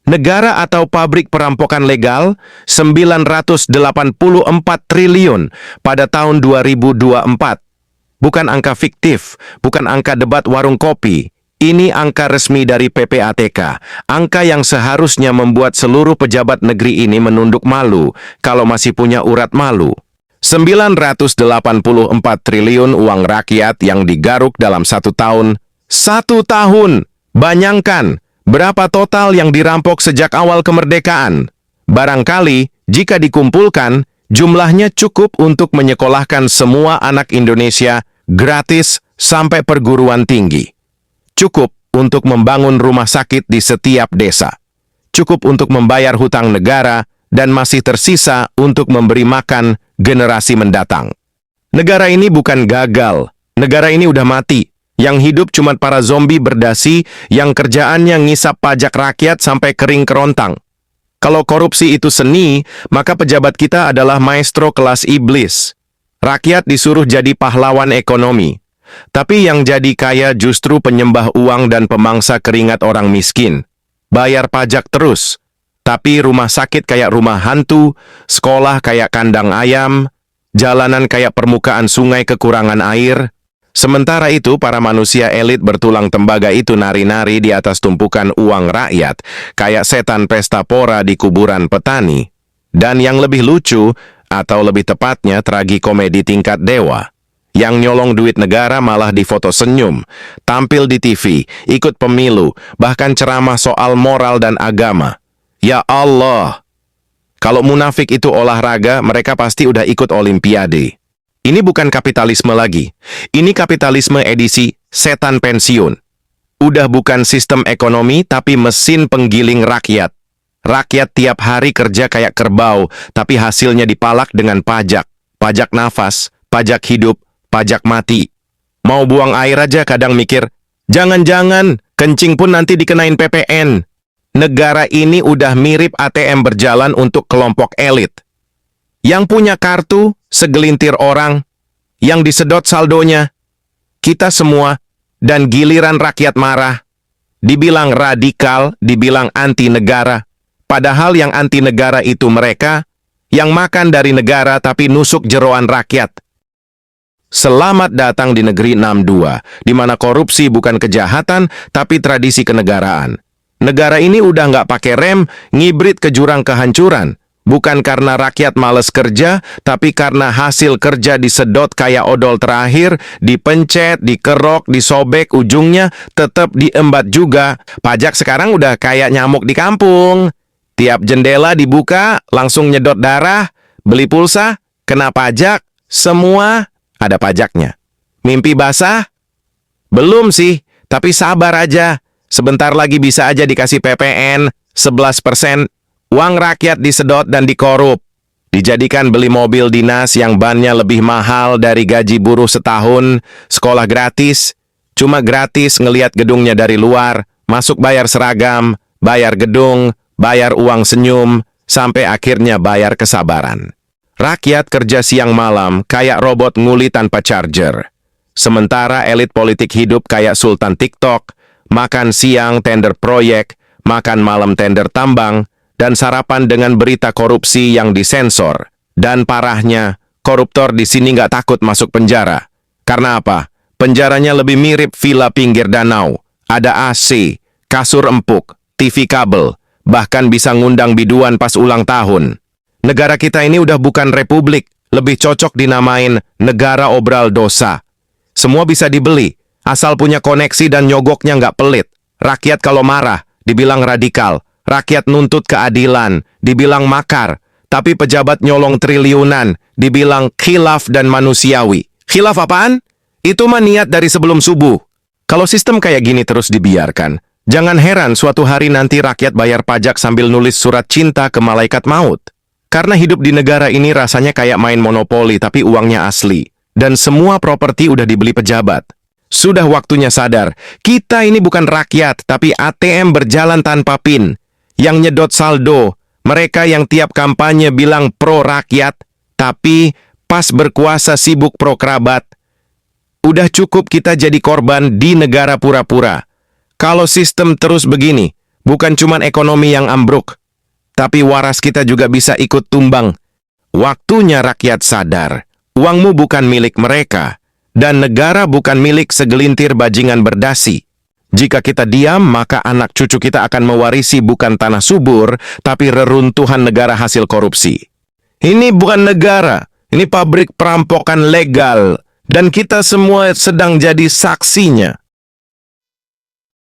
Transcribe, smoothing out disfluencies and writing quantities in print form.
Negara atau pabrik perampokan legal 984 triliun pada tahun 2024. Bukan angka fiktif, bukan angka debat warung kopi. Ini angka resmi dari PPATK, angka yang seharusnya membuat seluruh pejabat negeri ini menunduk malu kalau masih punya urat malu. 984 triliun uang rakyat yang digaruk dalam 1 tahun. 1 tahun! Bayangkan! Berapa total yang dirampok sejak awal kemerdekaan? Barangkali, jika dikumpulkan, jumlahnya cukup untuk menyekolahkan semua anak Indonesia gratis sampai perguruan tinggi. Cukup untuk membangun rumah sakit di setiap desa. Cukup untuk membayar hutang negara dan masih tersisa untuk memberi makan generasi mendatang. Negara ini bukan gagal. Negara ini udah mati. Yang hidup cuma para zombie berdasi yang kerjaannya ngisap pajak rakyat sampai kering kerontang. Kalau korupsi itu seni, maka pejabat kita adalah maestro kelas iblis. Rakyat disuruh jadi pahlawan ekonomi. Tapi yang jadi kaya justru penyembah uang dan pemangsa keringat orang miskin. Bayar pajak terus. Tapi rumah sakit kayak rumah hantu, sekolah kayak kandang ayam, jalanan kayak permukaan sungai kekurangan air. Sementara itu, para manusia elit bertulang tembaga itu nari-nari di atas tumpukan uang rakyat, kayak setan pesta pora di kuburan petani. Dan yang lebih lucu, atau lebih tepatnya tragikomedi tingkat dewa, yang nyolong duit negara malah difoto senyum, tampil di TV, ikut pemilu, bahkan ceramah soal moral dan agama. Ya Allah! Kalau munafik itu olahraga, mereka pasti udah ikut olimpiade. Ini bukan kapitalisme lagi. Ini kapitalisme edisi setan pensiun. Udah bukan sistem ekonomi, tapi mesin penggiling rakyat. Rakyat tiap hari kerja kayak kerbau, tapi hasilnya dipalak dengan pajak. Pajak nafas, pajak hidup, pajak mati. Mau buang air aja kadang mikir, jangan-jangan kencing pun nanti dikenain PPN. Negara ini udah mirip ATM berjalan untuk kelompok elit. Yang punya kartu, segelintir orang, yang disedot saldonya, kita semua, dan giliran rakyat marah, dibilang radikal, dibilang anti negara. Padahal yang anti negara itu mereka, yang makan dari negara tapi nusuk jeroan rakyat. Selamat datang di negeri 62, di mana korupsi bukan kejahatan, tapi tradisi kenegaraan. Negara ini udah nggak pakai rem, ngibrit ke jurang kehancuran. Bukan karena rakyat males kerja, tapi karena hasil kerja disedot kayak odol terakhir, dipencet, dikerok, disobek, ujungnya tetap diembat juga. Pajak sekarang udah kayak nyamuk di kampung. Tiap jendela dibuka, langsung nyedot darah, beli pulsa, kena pajak, semua ada pajaknya. Mimpi basah? Belum sih, tapi sabar aja. Sebentar lagi bisa aja dikasih PPN 11%. Uang rakyat disedot dan dikorup. Dijadikan beli mobil dinas yang bannya lebih mahal dari gaji buruh setahun, sekolah gratis, cuma gratis ngeliat gedungnya dari luar, masuk bayar seragam, bayar gedung, bayar uang senyum, sampai akhirnya bayar kesabaran. Rakyat kerja siang malam kayak robot nguli tanpa charger. Sementara elit politik hidup kayak sultan TikTok, makan siang tender proyek, makan malam tender tambang, dan sarapan dengan berita korupsi yang disensor. Dan parahnya, koruptor di sini nggak takut masuk penjara. Karena apa? Penjaranya lebih mirip villa pinggir danau. Ada AC, kasur empuk, TV kabel, bahkan bisa ngundang biduan pas ulang tahun. Negara kita ini udah bukan republik, lebih cocok dinamain negara obral dosa. Semua bisa dibeli, asal punya koneksi dan nyogoknya nggak pelit. Rakyat kalau marah, dibilang radikal. Rakyat nuntut keadilan, dibilang makar. Tapi pejabat nyolong triliunan, dibilang khilaf dan manusiawi. Khilaf apaan? Itu mah niat dari sebelum subuh. Kalau sistem kayak gini terus dibiarkan, jangan heran suatu hari nanti rakyat bayar pajak sambil nulis surat cinta ke malaikat maut. Karena hidup di negara ini rasanya kayak main monopoli tapi uangnya asli. Dan semua properti udah dibeli pejabat. Sudah waktunya sadar, kita ini bukan rakyat, tapi ATM berjalan tanpa PIN. Yang nyedot saldo, mereka yang tiap kampanye bilang pro rakyat, tapi pas berkuasa sibuk pro kerabat. Udah cukup kita jadi korban di negara pura-pura. Kalau sistem terus begini, Bukan cuma ekonomi yang ambruk, tapi waras kita juga bisa ikut tumbang. Waktunya rakyat sadar, uangmu bukan milik mereka, dan negara bukan milik segelintir bajingan berdasi. Jika kita diam, maka anak cucu kita akan mewarisi bukan tanah subur, tapi reruntuhan negara hasil korupsi. Ini bukan negara, ini pabrik perampokan legal, dan kita semua sedang jadi saksinya.